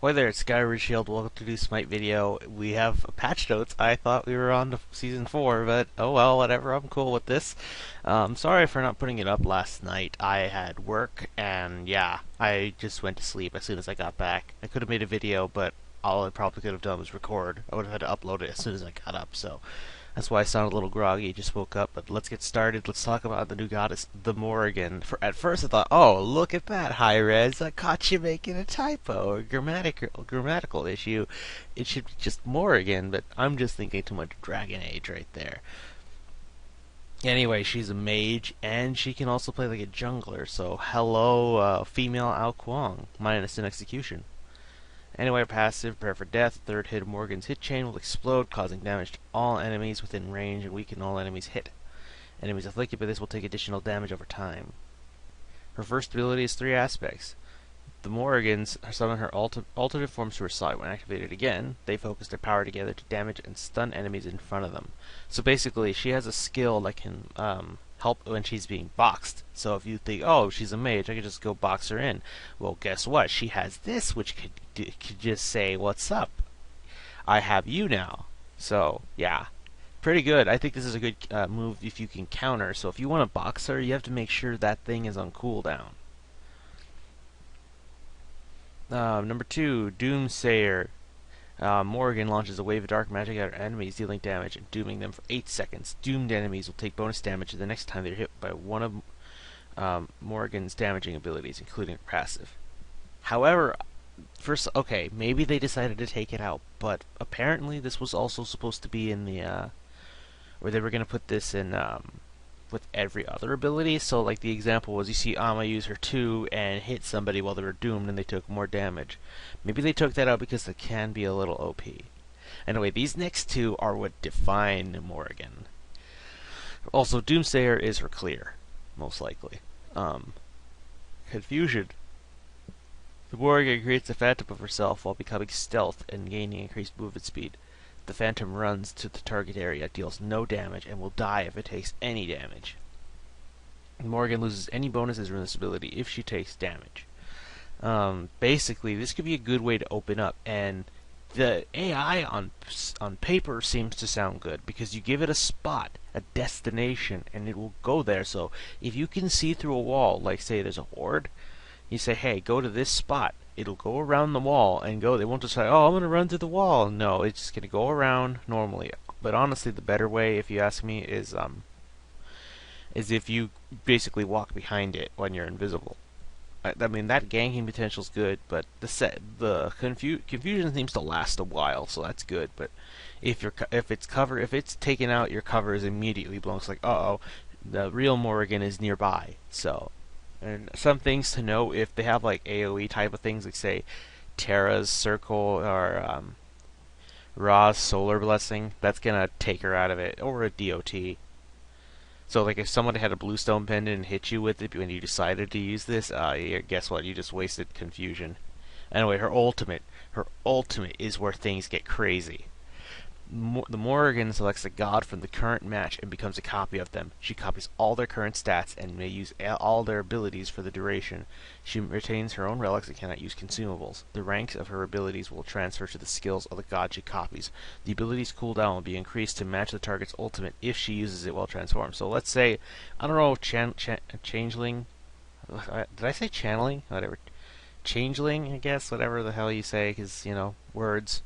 Hi there, it's Skyward Shield. Welcome to the Smite video. We have patch notes. I thought we were on to season 4, but oh well, whatever. I'm cool with this. Sorry for not putting it up last night. I had work, and yeah, I just went to sleep as soon as I got back. I could have made a video, but all I probably could have done was record. I would have had to upload it as soon as I got up, so that's why I sound a little groggy. Just woke up, but let's get started. Let's talk about the new goddess, the Morrigan. At first, I thought, oh, look at that, high res. I caught you making a typo or grammatical issue. It should be just Morrigan, but I'm just thinking too much Dragon Age right there. Anyway, she's a mage, and she can also play like a jungler. So, hello, female Ao Kuang, minus an execution. Anyway, passive, prepare for death. Third hit of Morgan's hit chain will explode, causing damage to all enemies within range and weaken all enemies hit. Enemies afflicted by this will take additional damage over time. Her first ability has 3 aspects. The Morrigans summon her alternate forms to her side. When activated again, they focus their power together to damage and stun enemies in front of them. So basically, she has a skill that can help when she's being boxed. So if you think, oh, she's a mage, I could just go box her in. Well, guess what? She has this, which could just say, what's up? I have you now. So, yeah. Pretty good. I think this is a good move if you can counter. So if you want to box her, you have to make sure that thing is on cooldown. Number 2, Doomsayer. Morrigan launches a wave of dark magic at her enemies, dealing damage and dooming them for 8 seconds. Doomed enemies will take bonus damage the next time they're hit by one of Morrigan's damaging abilities, including her passive. However, first, okay, maybe they decided to take it out, but apparently this was also supposed to be in the, or they were going to put this in, with every other ability. So like the example was, you see Amma use her 2 and hit somebody while they were doomed and they took more damage. Maybe they took that out because it can be a little OP. Anyway, these next 2 are what define Morrigan. Also, Doomsayer is her clear, most likely. Confusion. The Morrigan creates a phantom of herself while becoming stealth and gaining increased movement speed. The phantom runs to the target area, deals no damage, and will die if it takes any damage. Morrigan loses any bonuses from this ability if she takes damage. Basically, this could be a good way to open up, and the AI on paper seems to sound good because you give it a spot, a destination, and it will go there. So if you can see through a wall, like say there's a horde, you say, hey, go to this spot. It'll go around the wall and go. They won't just say, oh, I'm going to run through the wall. No, it's just going to go around normally. But honestly, the better way, if you ask me, is if you basically walk behind it when you're invisible. I mean, that ganking potential is good, but the confusion seems to last a while, so that's good. But if it's taken out, your cover is immediately blown. It's like, uh-oh, the real Morrigan is nearby. So. And some things to know, if they have like AoE type of things, like say Terra's Circle or Ra's Solar Blessing, that's gonna take her out of it, or a DOT. So like if someone had a Bluestone Pendant and hit you with it when you decided to use this, guess what? You just wasted confusion. Anyway, her ultimate is where things get crazy. The Morrigan selects a god from the current match and becomes a copy of them. She copies all their current stats and may use all their abilities for the duration. She retains her own relics and cannot use consumables. The ranks of her abilities will transfer to the skills of the god she copies. The ability's cooldown will be increased to match the target's ultimate if she uses it while transformed. So let's say, I don't know, Changeling. Did I say channeling? Whatever. Changeling, I guess, whatever the hell you say, because, words.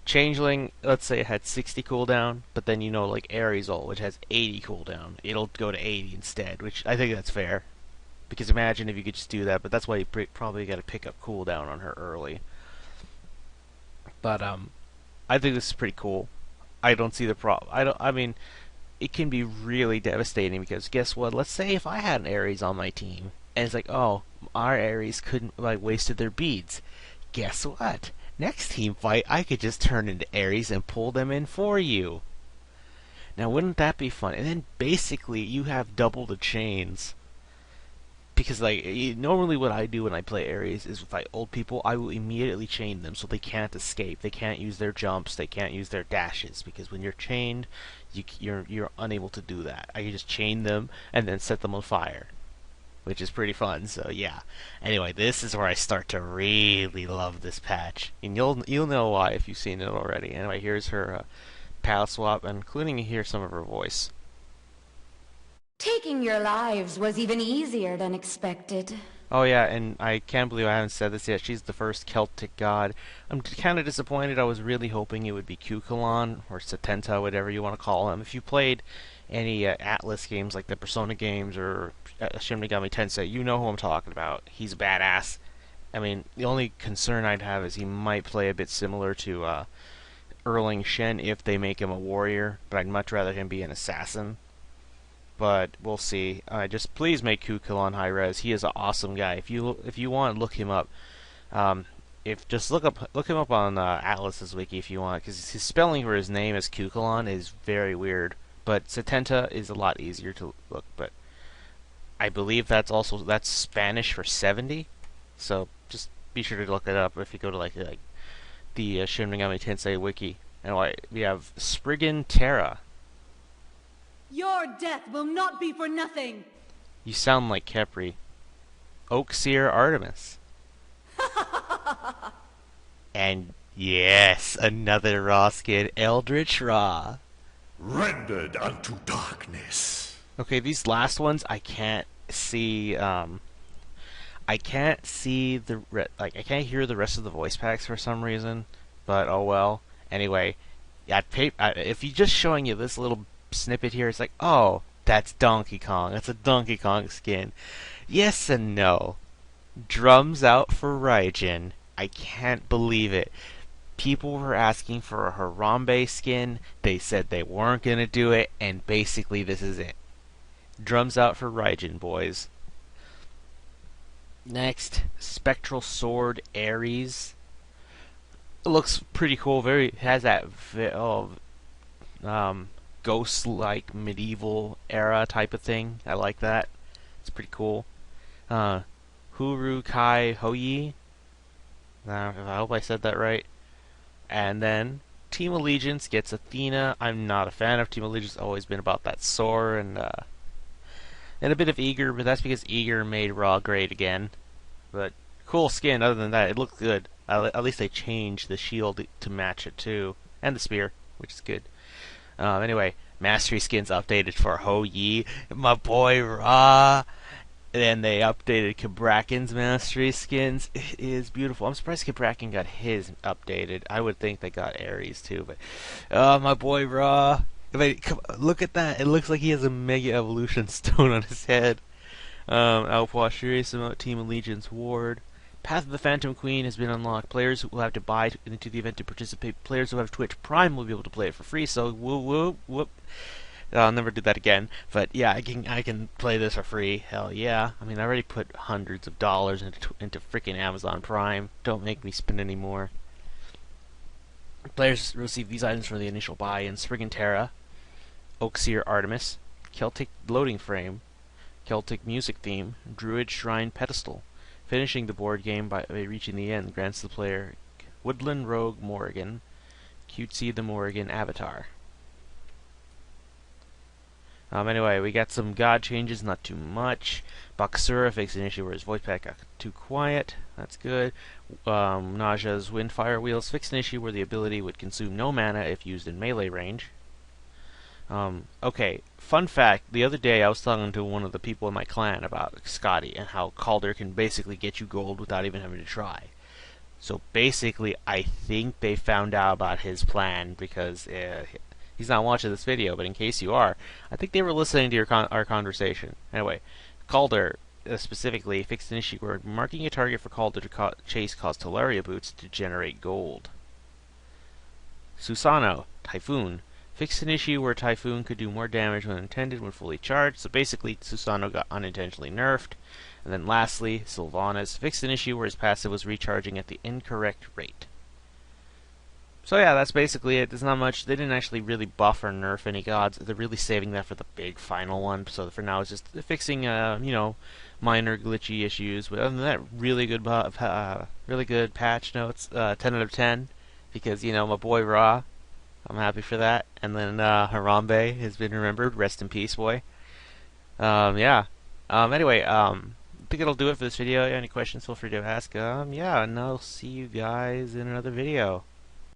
Changeling, let's say it had 60 cooldown, but then like Arizal, which has 80 cooldown, it'll go to 80 instead, which I think that's fair. Because imagine if you could just do that, but that's why you probably got to pick up cooldown on her early. But I think this is pretty cool. I don't see the problem. I mean, it can be really devastating because guess what? Let's say if I had an Ares on my team, and it's like, oh, our Ares couldn't wasted their beads. Guess what? Next team fight, I could just turn into Ares and pull them in for you. Now, wouldn't that be fun? And then basically, you have double the chains. Because normally what I do when I play Ares is with old people, I will immediately chain them so they can't escape. They can't use their jumps. They can't use their dashes because when you're chained, you're unable to do that. I can just chain them and then set them on fire. which is pretty fun. So yeah. Anyway, this is where I start to really love this patch, and you'll know why if you've seen it already. Anyway, here's her pal swap, including here some of her voice. Taking your lives was even easier than expected. Oh yeah, and I can't believe I haven't said this yet. She's the first Celtic god. I'm kind of disappointed. I was really hoping it would be Cuchulainn or Setenta, whatever you want to call him. If you played any Atlas games like the Persona games or Shin Megami Tensei, you know who I'm talking about. He's badass. I mean, the only concern I'd have is he might play a bit similar to Erling Shen if they make him a warrior, but I'd much rather him be an assassin. But we'll see. Just please make Cuchulainn high res. He is an awesome guy. If you want, look him up. If just look him up on Atlas's wiki if you want, because his spelling for his name as Cuchulainn is very weird. But Setenta is a lot easier to look. But I believe that's Spanish for 70. So just be sure to look it up if you go to like the Shin Megami Tensei wiki. Anyway, we have Spriggan Terra. Your death will not be for nothing! You sound like Kepri. Oakseer Artemis. And yes, another Raw skin, Eldritch Raw. Rendered unto darkness. Okay, these last ones I can't see. I can't see I can't hear the rest of the voice packs for some reason. But oh well. Anyway, if he's just showing you this little snippet here, it's like, oh, that's Donkey Kong. That's a Donkey Kong skin. Yes and no. Drums out for Raijin. I can't believe it. People were asking for a Harambe skin. They said they weren't going to do it, and basically this is it. Drums out for Raijin, boys. Next, Spectral Sword Ares. It looks pretty cool. It has that ghost-like medieval era type of thing. I like that. It's pretty cool. Huru Kai Hoyi. I hope I said that right. And then Team Allegiance gets Athena. I'm not a fan of Team Allegiance. Always been about that Sor and a bit of Eager, but that's because Eager made Raw great again. But cool skin. Other than that, it looks good. At least they changed the shield to match it too, and the spear, which is good. Anyway, Mastery skins updated for Ho Yi, my boy Ra. And then they updated Kabrakan's Mastery skins. It is beautiful. I'm surprised Kabrakan got his updated. I would think they got Ares too, but my boy Ra. I mean, look at that. It looks like he has a Mega Evolution stone on his head. Alpha Shirisumo, Team Allegiance Ward. Path of the Phantom Queen has been unlocked. Players will have to buy into the event to participate. Players who have Twitch Prime will be able to play it for free. So whoop. I'll never do that again. But yeah, I can play this for free. Hell yeah! I mean, I already put hundreds of dollars into freaking Amazon Prime. Don't make me spend any more. Players receive these items for the initial buy in Spriggan Terra, Oakseer Artemis, Celtic Loading Frame, Celtic Music Theme, Druid Shrine Pedestal. Finishing the board game by reaching the end grants the player Woodland Rogue Morrigan, Cutesy the Morrigan Avatar. Anyway, we got some god changes, not too much. Bakasura fixed an issue where his voice pack got too quiet. That's good. Naja's Windfire Wheels fixed an issue where the ability would consume no mana if used in melee range. Okay, fun fact, the other day I was talking to one of the people in my clan about Scotty and how Calder can basically get you gold without even having to try. So basically, I think they found out about his plan because he's not watching this video, but in case you are, I think they were listening to our conversation. Anyway, Calder specifically fixed an issue where marking a target for Calder to chase caused Talaria boots to generate gold. Susano, Typhoon, fixed an issue where Typhoon could do more damage when intended when fully charged, so basically Susano got unintentionally nerfed. And then lastly, Sylvanas fixed an issue where his passive was recharging at the incorrect rate. So yeah, that's basically it. There's not much. They didn't actually really buff or nerf any gods. They're really saving that for the big final one. So for now, it's just fixing, minor glitchy issues. But other than that, really good patch notes. 10 out of 10. Because, my boy Ra, I'm happy for that. And then Harambe has been remembered. Rest in peace, boy. Yeah. Anyway, I think it'll do it for this video. Any questions, feel free to ask. Yeah, and I'll see you guys in another video.